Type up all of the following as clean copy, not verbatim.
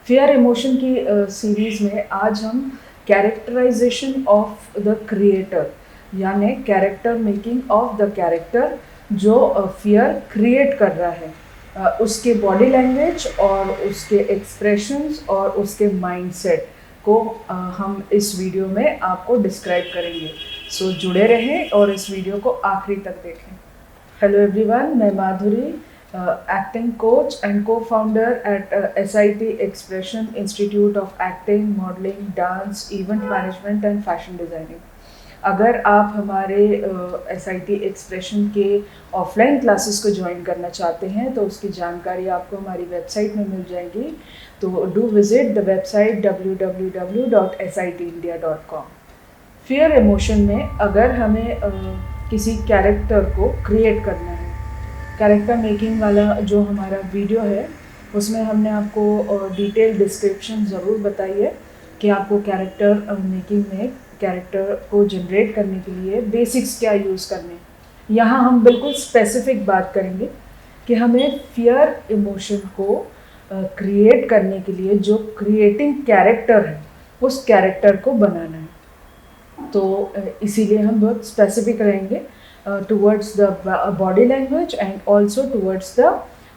Fear emotion की series में आज हम कैरेक्टराइजेशन ऑफ द क्रिएटर यानी character making of the character जो फियर क्रिएट कर रहा है, उसके बॉडी लैंग्वेज और उसके एक्सप्रेशंस और उसके माइंडसेट को हम इस वीडियो में आपको डिस्क्राइब करेंगे। सो जुड़े रहें और इस वीडियो को आखिरी तक देखें। हेलो एवरीवन, मैं माधुरी, acting coach and co-founder at SIT Expression Institute of Acting, Modeling, Dance, Event Management and Fashion Designing। अगर आप हमारे SIT एक्सप्रेशन के ऑफलाइन क्लासेस को ज्वाइन करना चाहते हैं तो उसकी जानकारी आपको हमारी वेबसाइट में मिल जाएगी। तो do visit the website www.sitindia.com। Fear emotion में अगर हमें किसी कैरेक्टर को क्रिएट करना है, कैरेक्टर मेकिंग वाला जो हमारा वीडियो है उसमें हमने आपको डिटेल डिस्क्रिप्शन ज़रूर बताई है कि आपको कैरेक्टर मेकिंग में कैरेक्टर को जनरेट करने के लिए बेसिक्स क्या यूज़ करने। यहाँ हम बिल्कुल स्पेसिफिक बात करेंगे कि हमें फियर इमोशन को क्रिएट करने के लिए जो क्रिएटिंग कैरेक्टर है उस कैरेक्टर को बनाना है। तो इसीलिए हम बहुत स्पेसिफिक रहेंगे towards the body language and also towards the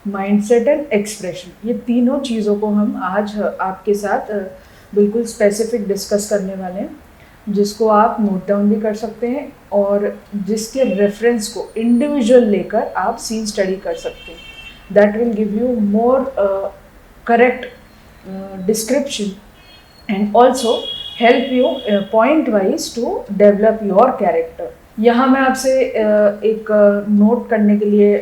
mindset and expression। ये तीनों चीज़ों को हम आज आपके साथ बिल्कुल स्पेसिफिक डिस्कस करने वाले हैं, जिसको आप नोट डाउन भी कर सकते हैं और जिसके रेफरेंस को इंडिविजुअल लेकर आप सीन स्टडी कर सकते हैं। That will give you more correct description and also help you point wise to develop your character. यहाँ मैं आपसे एक नोट करने के लिए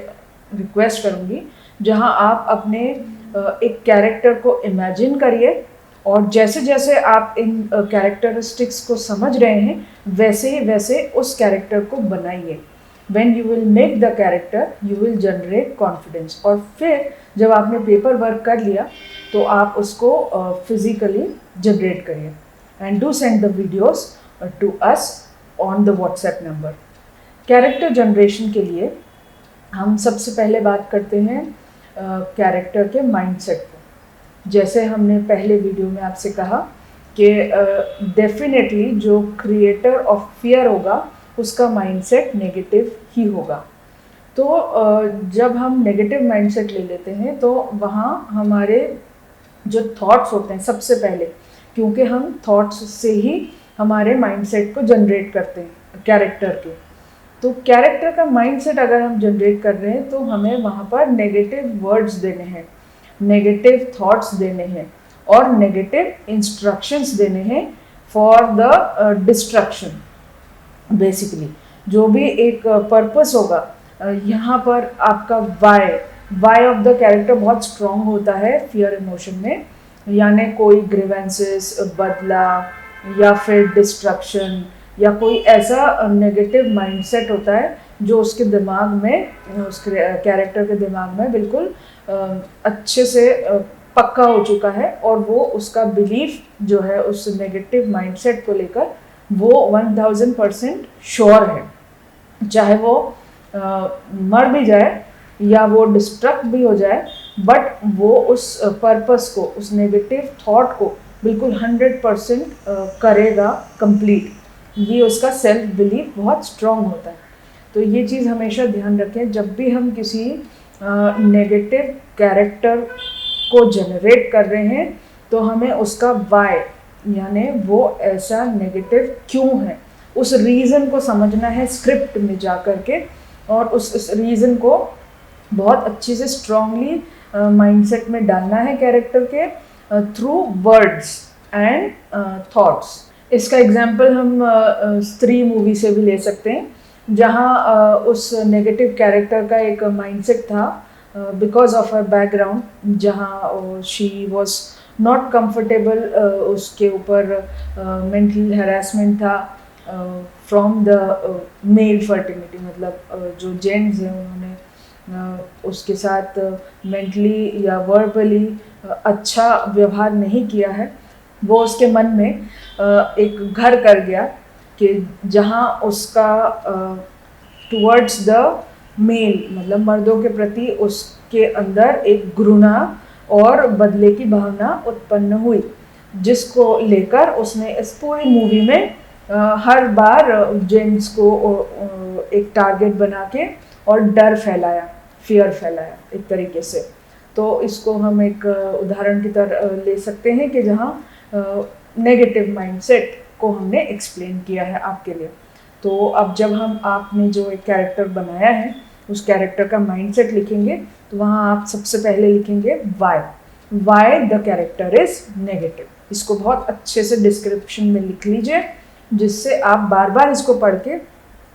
रिक्वेस्ट करूँगी, जहाँ आप अपने एक कैरेक्टर को इमेजिन करिए और जैसे जैसे आप इन कैरेक्टरिस्टिक्स को समझ रहे हैं वैसे ही वैसे उस कैरेक्टर को बनाइए। When you will make the character, you will generate confidence। और फिर जब आपने पेपर वर्क कर लिया तो आप उसको फिजिकली जनरेट करिए and do send the videos to us on the WhatsApp number. Character generation के लिए हम सबसे पहले बात करते हैं कैरेक्टर के माइंडसेट को। जैसे हमने पहले वीडियो में आपसे कहा कि डेफिनेटली जो क्रिएटर ऑफ फियर होगा उसका माइंडसेट नेगेटिव ही होगा। तो जब हम नेगेटिव माइंडसेट ले लेते हैं तो वहाँ हमारे जो थॉट्स होते हैं सबसे पहले, क्योंकि हम थॉट्स से ही हमारे माइंडसेट को जनरेट करते हैं कैरेक्टर के। तो कैरेक्टर का माइंडसेट अगर हम जनरेट कर रहे हैं तो हमें वहाँ पर नेगेटिव वर्ड्स देने हैं, नेगेटिव थॉट्स देने हैं और नेगेटिव इंस्ट्रक्शंस देने हैं फॉर द डिस्ट्रक्शन। बेसिकली जो भी एक पर्पस होगा, यहाँ पर आपका वाई ऑफ द कैरेक्टर बहुत स्ट्रॉन्ग होता है फियर इमोशन में, यानी कोई ग्रीवेंसेस, बदला या फिर डिस्ट्रक्शन या कोई ऐसा नेगेटिव माइंडसेट होता है जो उसके दिमाग में, उस कैरेक्टर के दिमाग में बिल्कुल अच्छे से पक्का हो चुका है और वो उसका बिलीफ जो है उस नेगेटिव माइंडसेट को लेकर वो 1000% श्योर है। चाहे वो मर भी जाए या वो डिस्ट्रक्ट भी हो जाए, बट वो उस पर्पस को, उस नेगेटिव थॉट को बिल्कुल 100% करेगा कंप्लीट। ये उसका सेल्फ बिलीफ बहुत स्ट्रॉन्ग होता है। तो ये चीज़ हमेशा ध्यान रखें जब भी हम किसी नेगेटिव कैरेक्टर को जनरेट कर रहे हैं तो हमें उसका वाई यानी वो ऐसा नेगेटिव क्यों है उस रीज़न को समझना है स्क्रिप्ट में जा कर के, और उस रीज़न को बहुत अच्छे से स्ट्रांगली माइंडसेट में डालना है कैरेक्टर के थ्रू वर्ड्स एंड थॉट्स। इसका एग्जांपल हम स्त्री मूवी से भी ले सकते हैं, जहाँ उस नेगेटिव कैरेक्टर का एक माइंडसेट था बिकॉज ऑफ हर बैकग्राउंड, जहाँ शी वॉज नॉट कंफर्टेबल, उसके ऊपर मेंटल हैरेसमेंट था फ्रॉम द मेल फर्टिलिटी, मतलब जो जेंट्स हैं उन्होंने उसके साथ मेंटली या वर्बली अच्छा व्यवहार नहीं किया है। वो उसके मन में एक घर कर गया कि जहाँ उसका टुवर्ड्स द मेल, मतलब मर्दों के प्रति उसके अंदर एक घृणा और बदले की भावना उत्पन्न हुई, जिसको लेकर उसने इस पूरी मूवी में हर बार जेम्स को एक टारगेट बना के और डर फैलाया, फियर फैलाया एक तरीके से। तो इसको हम एक उदाहरण की तरह ले सकते हैं कि जहाँ नेगेटिव माइंडसेट को हमने एक्सप्लेन किया है आपके लिए। तो अब जब हम आपने जो एक कैरेक्टर बनाया है उस कैरेक्टर का माइंडसेट लिखेंगे, तो वहाँ आप सबसे पहले लिखेंगे why the character is negative. इसको बहुत अच्छे से डिस्क्रिप्शन में लिख लीजिए, जिससे आप बार बार इसको पढ़ के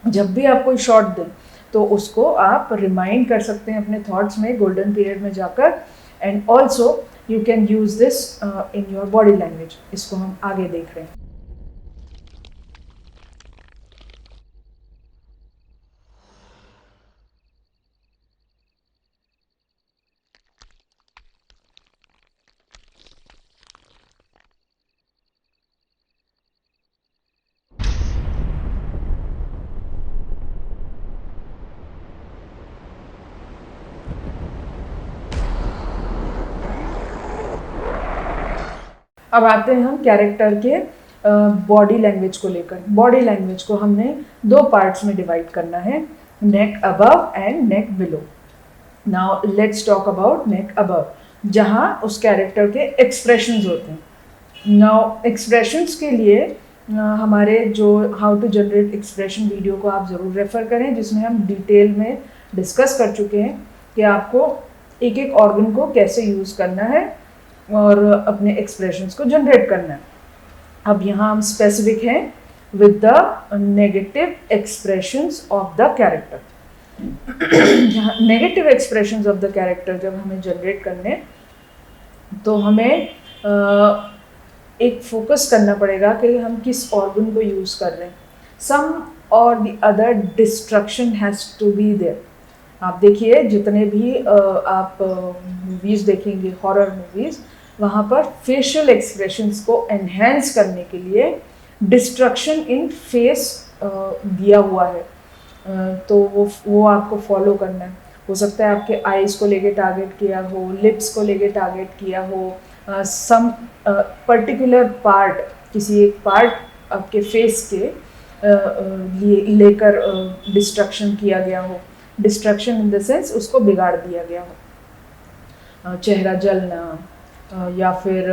जब भी आप कोई शॉट दें तो उसको आप रिमाइंड कर सकते हैं अपने थॉट्स में गोल्डन पीरियड में जाकर। And also you can use this in your body language. इसको हम आगे देख रहे हैं। अब आते हैं हम कैरेक्टर के बॉडी लैंग्वेज को लेकर। बॉडी लैंग्वेज को हमने दो पार्ट्स में डिवाइड करना है, neck above and neck below. Now let's talk about neck above, जहाँ उस कैरेक्टर के एक्सप्रेशंस होते हैं। नाउ एक्सप्रेशंस के लिए हमारे जो how to generate expression video को आप ज़रूर रेफ़र करें, जिसमें हम डिटेल में डिस्कस कर चुके हैं कि आपको एक एक ऑर्गन को कैसे यूज़ करना है और अपने एक्सप्रेशंस को जनरेट करना है। अब यहाँ हम स्पेसिफिक हैं with the negative expressions of the character. Negative expressions of the character जब हमें जनरेट करने, तो हमें एक फोकस करना पड़ेगा कि हम किस ऑर्गन को यूज़ कर रहे हैं। Some or the other destruction has to be there. आप देखिए जितने भी आप मूवीज़ देखेंगे, हॉरर मूवीज़, वहाँ पर फेशियल एक्सप्रेशंस को एनहेंस करने के लिए डिस्ट्रक्शन इन फेस दिया हुआ है। तो वो आपको फॉलो करना है। हो सकता है आपके आईज़ को लेके टारगेट किया हो, लिप्स को लेके टारगेट किया हो, सम पर्टिकुलर पार्ट, किसी एक पार्ट आपके फेस के लेकर डिस्ट्रक्शन किया गया हो। डिस्ट्रक्शन इन द सेंस उसको बिगाड़ दिया गया हो, चेहरा जलना या फिर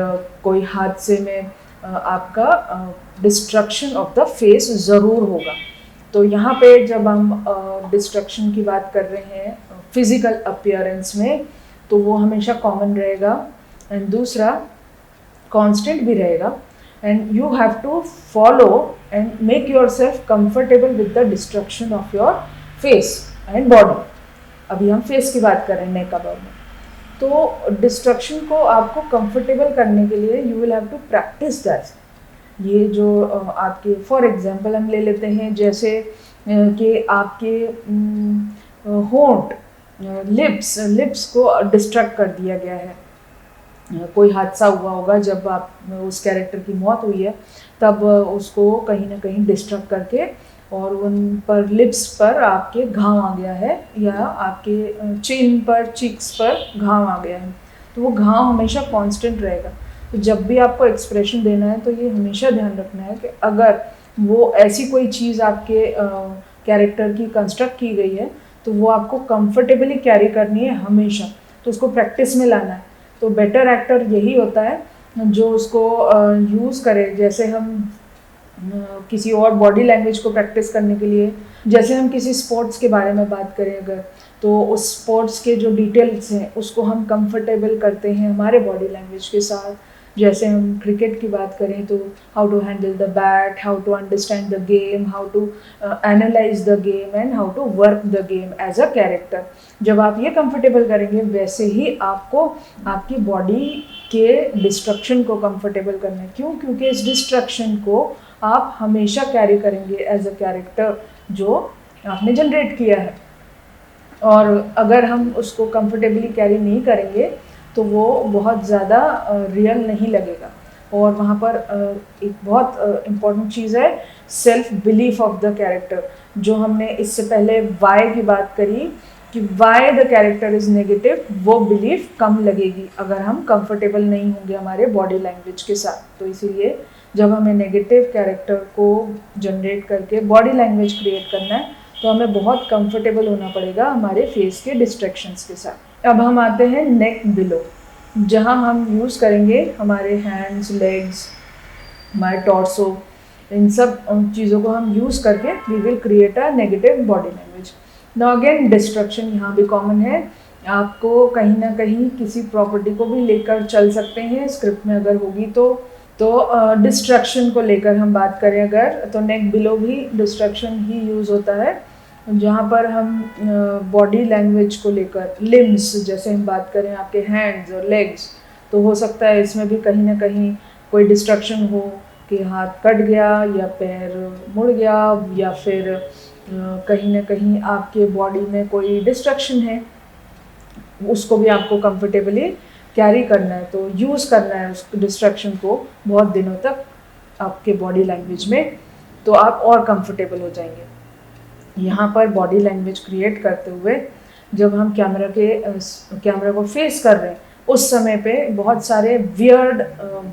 कोई हादसे में आपका डिस्ट्रक्शन ऑफ द फेस ज़रूर होगा। तो यहाँ पे जब हम डिस्ट्रक्शन की बात कर रहे हैं फिज़िकल अपीयरेंस में, तो वो हमेशा कॉमन रहेगा एंड दूसरा कांस्टेंट भी रहेगा। And you have to follow and make yourself comfortable with the destruction of your face and body. अभी हम फेस की बात कर रहे हैं नेक अबव में। तो डिस्ट्रक्शन को आपको कंफर्टेबल करने के लिए you will have to practise that. ये जो आपके फॉर एग्जांपल हम ले लेते हैं, जैसे कि आपके होंठ, लिप्स को डिस्ट्रैक्ट कर दिया गया है। कोई हादसा हुआ होगा जब आप उस कैरेक्टर की मौत हुई है, तब उसको कहीं ना कहीं डिस्ट्रैक्ट करके और उन पर लिप्स पर आपके घाव आ गया है या आपके चिन पर, चीक्स पर घाव आ गया है। तो वो घाव हमेशा कांस्टेंट रहेगा। तो जब भी आपको एक्सप्रेशन देना है तो ये हमेशा ध्यान रखना है कि अगर वो ऐसी कोई चीज़ आपके कैरेक्टर की कंस्ट्रक्ट की गई है तो वो आपको कंफर्टेबली कैरी करनी है हमेशा। तो उसको प्रैक्टिस में लाना है। तो बेटर एक्टर यही होता है जो उसको यूज़ करे। जैसे हम किसी और बॉडी लैंग्वेज को प्रैक्टिस करने के लिए, जैसे हम किसी स्पोर्ट्स के बारे में बात करें अगर, तो उस स्पोर्ट्स के जो डिटेल्स हैं उसको हम कंफर्टेबल करते हैं हमारे बॉडी लैंग्वेज के साथ। जैसे हम क्रिकेट की बात करें तो how to handle the bat, how to understand the game, how to analyse the game and how to work the game as a character. जब आप ये कंफर्टेबल करेंगे, वैसे ही आपको आपकी बॉडी के डिस्ट्रक्शन को कंफर्टेबल करना है। क्यों? क्योंकि इस डिस्ट्रक्शन को आप हमेशा कैरी करेंगे एज अ कैरेक्टर जो आपने जनरेट किया है। और अगर हम उसको कंफर्टेबली कैरी नहीं करेंगे तो वो बहुत ज़्यादा रियल नहीं लगेगा। और वहाँ पर एक बहुत इम्पॉर्टेंट चीज़ है self belief of the character. जो हमने इससे पहले वाई की बात करी कि why the character is negative, वो बिलीफ कम लगेगी अगर हम कंफर्टेबल नहीं होंगे हमारे बॉडी लैंग्वेज के साथ। तो इसीलिए जब हमें नेगेटिव कैरेक्टर को जनरेट करके बॉडी लैंग्वेज क्रिएट करना है तो हमें बहुत कंफर्टेबल होना पड़ेगा हमारे फेस के डिस्ट्रैक्शंस के साथ। अब हम आते हैं नेक बिलो, जहाँ हम यूज़ करेंगे हमारे हैंड्स, लेग्स, हमारे टॉर्सो, इन सब चीज़ों को हम यूज़ करके we will create a negative body language. Now again destruction यहाँ भी कॉमन है। आपको कहीं ना कहीं किसी प्रॉपर्टी को भी लेकर चल सकते हैं स्क्रिप्ट में अगर होगी तो डिस्ट्रक्शन को लेकर हम बात करें अगर, तो नेक बिलो भी डिस्ट्रक्शन ही यूज़ होता है, जहाँ पर हम बॉडी लैंग्वेज को लेकर लिम्स, जैसे हम बात करें आपके हैंड्स और लेग्स, तो हो सकता है इसमें भी कहीं ना कहीं कोई डिस्ट्रक्शन हो कि हाथ कट गया या पैर मुड़ गया या फिर कहीं ना कहीं आपके बॉडी में कोई डिस्ट्रक्शन है, उसको भी आपको कंफर्टेबली कैरी करना है, तो यूज़ करना है उस डिस्ट्रक्शन को बहुत दिनों तक आपके बॉडी लैंग्वेज में, तो आप और कंफर्टेबल हो जाएंगे। यहाँ पर बॉडी लैंग्वेज क्रिएट करते हुए जब हम कैमरा को फेस कर रहे हैं उस समय पे बहुत सारे वियर्ड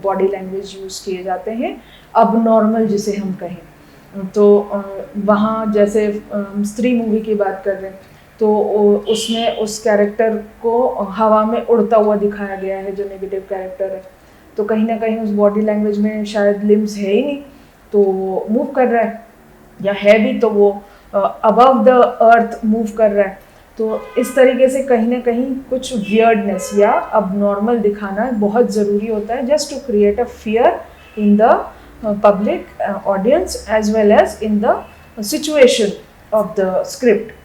बॉडी लैंग्वेज यूज़ किए जाते हैं, अब नॉर्मल जिसे हम कहें। तो वहाँ जैसे स्त्री मूवी की बात कर रहे हैं तो उसमें उस कैरेक्टर को हवा में उड़ता हुआ दिखाया गया है जो नेगेटिव कैरेक्टर है, तो कहीं ना कहीं उस बॉडी लैंग्वेज में शायद लिम्स है ही नहीं, तो वो मूव कर रहा है, या है भी तो वो अबव द अर्थ मूव कर रहा है। तो इस तरीके से कहीं ना कहीं कुछ वियर्डनेस या अबनॉर्मल दिखाना बहुत ज़रूरी होता है, just to create a fear in the public audience as well as in the situation of the script.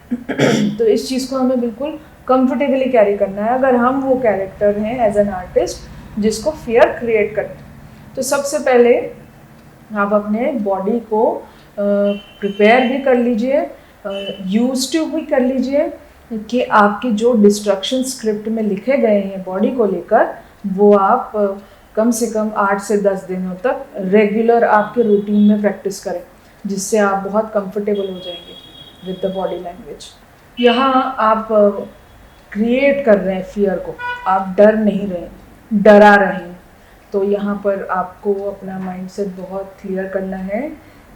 तो इस चीज़ को हमें बिल्कुल कंफर्टेबली कैरी करना है अगर हम वो कैरेक्टर हैं एज एन आर्टिस्ट जिसको फियर क्रिएट करना है। तो सबसे पहले आप अपने बॉडी को प्रिपेयर भी कर लीजिए, यूज टू भी कर लीजिए कि आपके जो डिस्ट्रक्शन स्क्रिप्ट में लिखे गए हैं बॉडी को लेकर वो आप कम से कम 8 से 10 दिनों तक रेगुलर आपके रूटीन में प्रैक्टिस करें, जिससे आप बहुत कंफर्टेबल हो जाएंगे विद द बॉडी लैंग्वेज। यहाँ आप क्रिएट कर रहे हैं फियर को, आप डर नहीं रहे, डरा रहे हैं। तो यहाँ पर आपको अपना माइंडसेट बहुत क्लियर करना है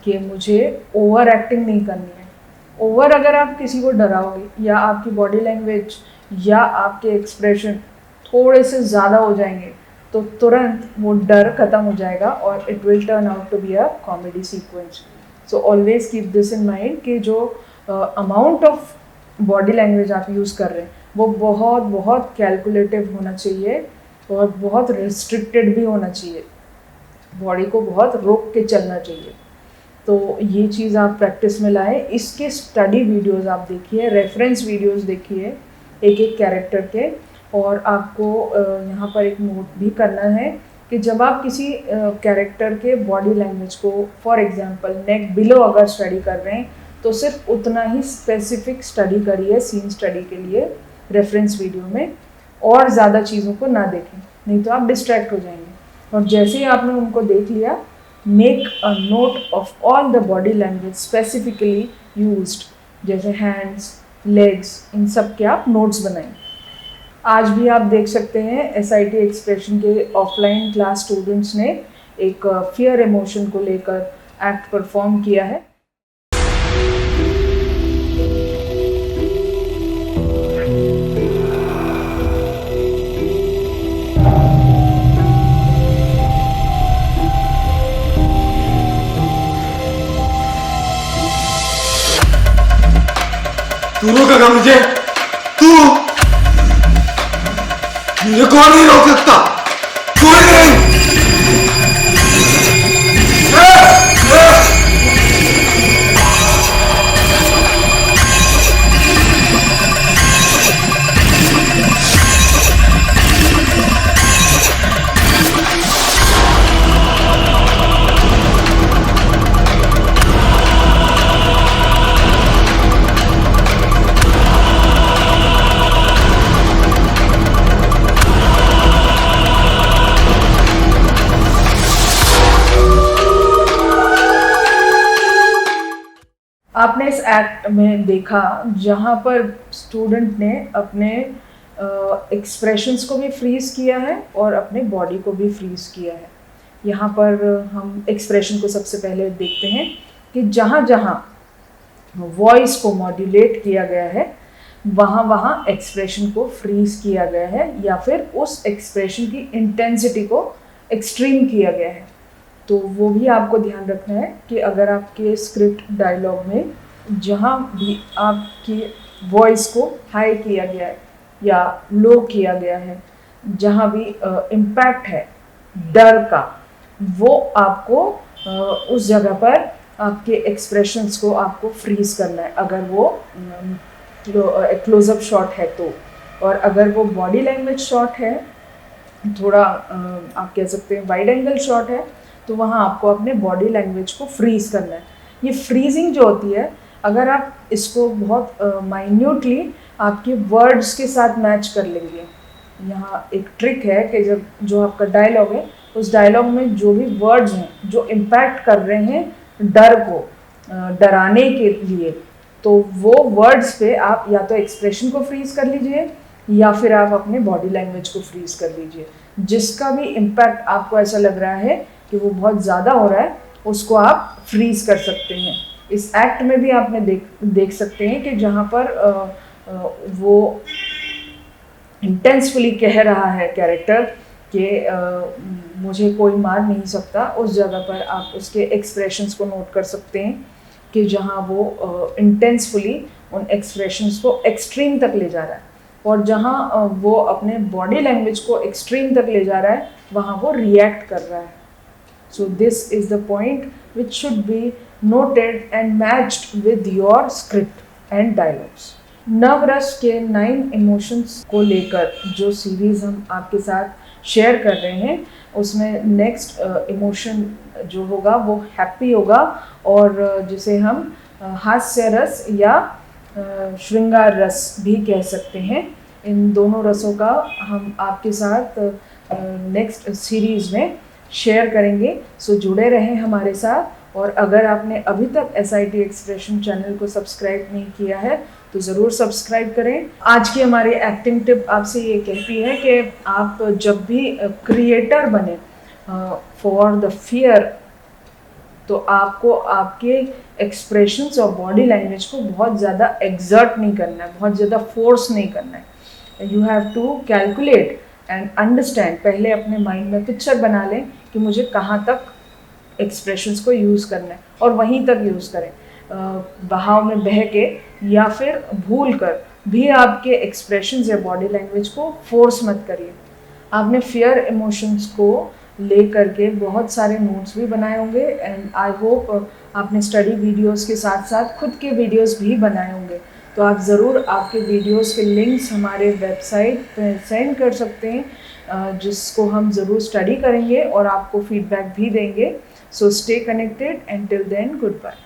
कि मुझे ओवर एक्टिंग नहीं करनी है। ओवर अगर आप किसी को डराओगे या आपकी बॉडी लैंग्वेज या आपके एक्सप्रेशन थोड़े से ज़्यादा हो जाएंगे तो तुरंत वो डर खत्म हो जाएगा और it will turn out to be a comedy sequence. So always keep this in mind कि जो अमाउंट ऑफ बॉडी लैंग्वेज आप यूज़ कर रहे हैं वो बहुत बहुत कैलकुलेटिव होना चाहिए और बहुत रिस्ट्रिक्टेड भी होना चाहिए, बॉडी को बहुत रोक के चलना चाहिए। तो ये चीज़ आप प्रैक्टिस में लाएं। इसके स्टडी वीडियोस आप देखिए, रेफरेंस वीडियोस देखिए एक एक कैरेक्टर के, और आपको यहाँ पर एक नोट भी करना है कि जब आप किसी कैरेक्टर के बॉडी लैंग्वेज को फॉर एग्जांपल नेक बिलो अगर स्टडी कर रहे हैं तो सिर्फ उतना ही स्पेसिफिक स्टडी करिए सीन स्टडी के लिए रेफरेंस वीडियो में, और ज़्यादा चीज़ों को ना देखें, नहीं तो आप डिस्ट्रैक्ट हो जाएंगे। और जैसे ही आपने उनको देख लिया, make a note of all the body language specifically used, जैसे हैंड्स, लेग्स, इन सब के आप नोट्स बनाएं। आज भी आप देख सकते हैं SIT एक्सप्रेशन के ऑफलाइन क्लास स्टूडेंट्स ने एक फियर इमोशन को लेकर एक्ट परफॉर्म किया है। तू रोकेगा मुझे? तू मुझे कौन नहीं रोक सकता? कोई नहीं। आपने इस एक्ट में देखा जहाँ पर स्टूडेंट ने अपने एक्सप्रेशंस को भी फ्रीज किया है और अपने बॉडी को भी फ्रीज किया है। यहाँ पर हम एक्सप्रेशन को सबसे पहले देखते हैं कि जहाँ जहाँ वॉइस को मॉड्यूलेट किया गया है वहाँ वहाँ एक्सप्रेशन को फ्रीज किया गया है या फिर उस एक्सप्रेशन की इंटेंसिटी को एक्सट्रीम किया गया है। तो वो भी आपको ध्यान रखना है कि अगर आपके स्क्रिप्ट डायलॉग में जहाँ भी आपकी वॉइस को हाई किया गया है या लो किया गया है, जहाँ भी इम्पैक्ट है डर का, वो आपको उस जगह पर आपके एक्सप्रेशंस को आपको फ्रीज करना है अगर वो क्लोजअप शॉट है तो। और अगर वो बॉडी लैंग्वेज शॉट है, थोड़ा आप कह सकते हैं वाइड एंगल शॉट है, तो वहाँ आपको अपने बॉडी लैंग्वेज को फ्रीज करना है। ये फ्रीजिंग जो होती है, अगर आप इसको बहुत माइन्यूटली आपके वर्ड्स के साथ मैच कर लेंगे, यहाँ एक ट्रिक है कि जब जो आपका डायलॉग है उस डायलॉग में जो भी वर्ड्स हैं जो इम्पैक्ट कर रहे हैं डर को डराने के लिए, तो वो वर्ड्स पे आप या तो एक्सप्रेशन को फ्रीज कर लीजिए या फिर आप अपने बॉडी लैंग्वेज को फ्रीज कर लीजिए। जिसका भी इम्पैक्ट आपको ऐसा लग रहा है कि वो बहुत ज़्यादा हो रहा है, उसको आप फ्रीज कर सकते हैं। इस एक्ट में भी आपने देख सकते हैं कि जहाँ पर वो इंटेंसफुली कह रहा है कैरेक्टर कि मुझे कोई मार नहीं सकता, उस जगह पर आप उसके एक्सप्रेशंस को नोट कर सकते हैं कि जहाँ वो इंटेंसफुली उन एक्सप्रेशंस को एक्सट्रीम तक ले जा रहा है और जहाँ वो अपने बॉडी लैंग्वेज को एक्सट्रीम तक ले जा रहा है वहाँ वो रिएक्ट कर रहा है। So this is the point which should be noted and matched with your script and dialogues. Navarasa के 9 इमोशंस को लेकर जो सीरीज़ हम आपके साथ शेयर कर रहे हैं, उसमें नेक्स्ट इमोशन जो होगा वो हैप्पी होगा और जिसे हम हास्य रस या श्रृंगार रस भी कह सकते हैं। इन दोनों रसों का हम आपके साथ नेक्स्ट सीरीज़ में शेयर करेंगे। सो जुड़े रहें हमारे साथ और अगर आपने अभी तक SIT एक्सप्रेशन चैनल को सब्सक्राइब नहीं किया है तो ज़रूर सब्सक्राइब करें। आज की हमारी एक्टिंग टिप आपसे ये कहती है कि आप जब भी क्रिएटर बने फॉर द फियर, तो आपको आपके एक्सप्रेशंस और बॉडी लैंग्वेज को बहुत ज़्यादा एक्सर्ट नहीं करना है, बहुत ज़्यादा फोर्स नहीं करना है। You have to calculate and understand. पहले अपने माइंड में पिक्चर बना लें कि मुझे कहाँ तक एक्सप्रेशंस को यूज़ करना है और वहीं तक यूज़ करें। बहाव में बह के या फिर भूल कर भी आपके एक्सप्रेशंस या बॉडी लैंग्वेज को फोर्स मत करिए। आपने फियर इमोशंस को ले करके बहुत सारे नोट्स भी बनाए होंगे एंड आई होप आपने स्टडी वीडियोस के साथ साथ खुद के वीडियोस भी बनाए होंगे। तो आप ज़रूर आपके वीडियोस के लिंक्स हमारे वेबसाइट पर सेंड कर सकते हैं, जिसको हम ज़रूर स्टडी करेंगे और आपको फीडबैक भी देंगे। So stay connected and till then good bye.